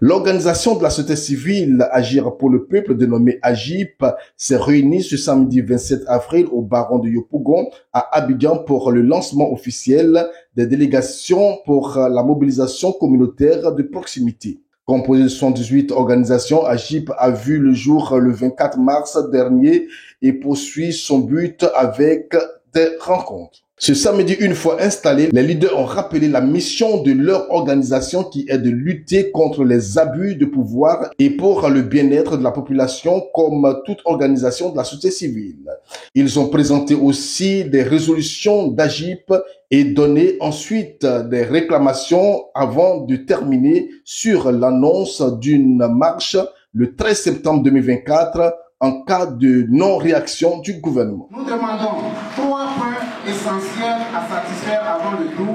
L'organisation de la société civile Agir pour le peuple, dénommée AGIP, s'est réunie ce samedi 27 avril au Baron de Yopougon à Abidjan pour le lancement officiel des délégations pour la mobilisation communautaire de proximité. Composée de 78 organisations, AGIP a vu le jour le 24 mars dernier et poursuit son but avec des rencontres. Ce samedi, une fois installés, les leaders ont rappelé la mission de leur organisation qui est de lutter contre les abus de pouvoir et pour le bien-être de la population comme toute organisation de la société civile. Ils ont présenté aussi des résolutions d'AGIP et donné ensuite des réclamations avant de terminer sur l'annonce d'une marche le 13 septembre 2024 en cas de non-réaction du gouvernement. Nous demandons 3 points essentiels à satisfaire avant le 12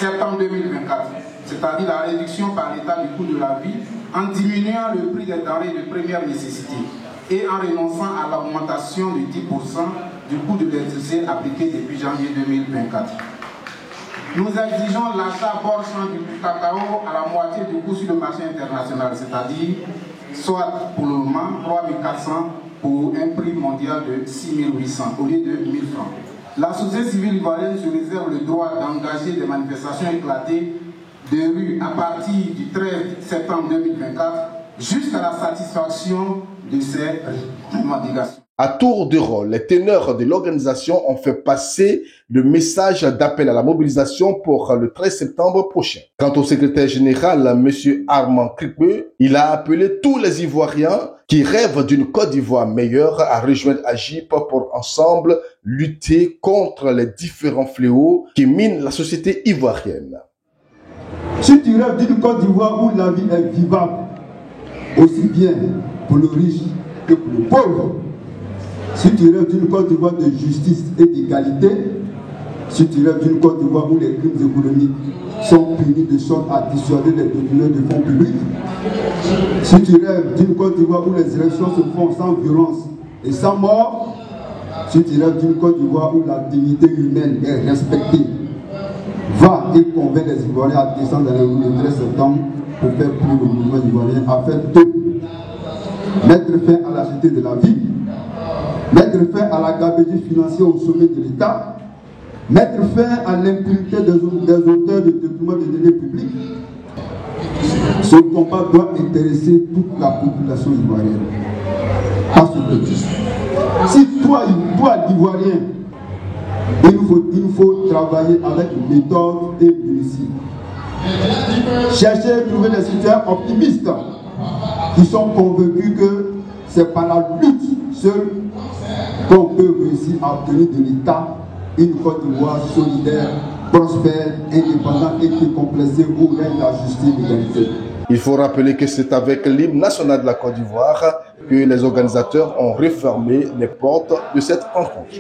septembre 2024, c'est-à-dire la réduction par l'État du coût de la vie en diminuant le prix des denrées de première nécessité et en renonçant à l'augmentation de 10% du coût de l'électricité appliqué depuis janvier 2024. Nous exigeons l'achat bord champ du cacao à la moitié du coût sur le marché international, c'est-à-dire soit pour le moment 3 400 pour un prix mondial de 6 800 au lieu de 1 000 francs. La société civile ivoirienne se réserve le droit d'engager des manifestations éclatées de rue à partir du 13 septembre 2024 jusqu'à la satisfaction de ces revendications. À tour de rôle, les teneurs de l'organisation ont fait passer le message d'appel à la mobilisation pour le 13 septembre prochain. Quant au secrétaire général, M. Armand Krikbe, il a appelé tous les Ivoiriens qui rêvent d'une Côte d'Ivoire meilleure à rejoindre AGIP pour ensemble lutter contre les différents fléaux qui minent la société ivoirienne. Si tu rêves d'une Côte d'Ivoire où la vie est vivable, aussi bien pour le riche que pour le pauvre, si tu rêves d'une Côte d'Ivoire de justice et d'égalité, si tu rêves d'une Côte d'Ivoire où les crimes économiques sont punis de sorte à dissuader les détourneurs de fonds publics, si tu rêves d'une Côte d'Ivoire où les élections se font sans violence et sans mort, si tu rêves d'une Côte d'Ivoire où la dignité humaine est respectée, va et convainc les Ivoiriens à descendre dans les rues le 13 septembre pour faire plus le mouvement ivoirien afin de mettre fin à la cherté de la vie, mettre fin à la gabegie financière au sommet de l'État, mettre fin à l'impunité des auteurs de détournement de deniers publics. Ce combat doit intéresser toute la population ivoirienne. Parce que si toi l'Ivoirien, il nous faut travailler avec méthode et munitions. Chercher à trouver des citoyens optimistes qui sont convaincus que c'est par la lutte seule qu'on peut réussir à obtenir de l'État une Côte d'Ivoire solidaire, prospère, indépendante et décomplexée où règne la justice et l'égalité. Il faut rappeler que c'est avec l'hymne national de la Côte d'Ivoire que les organisateurs ont refermé les portes de cette rencontre.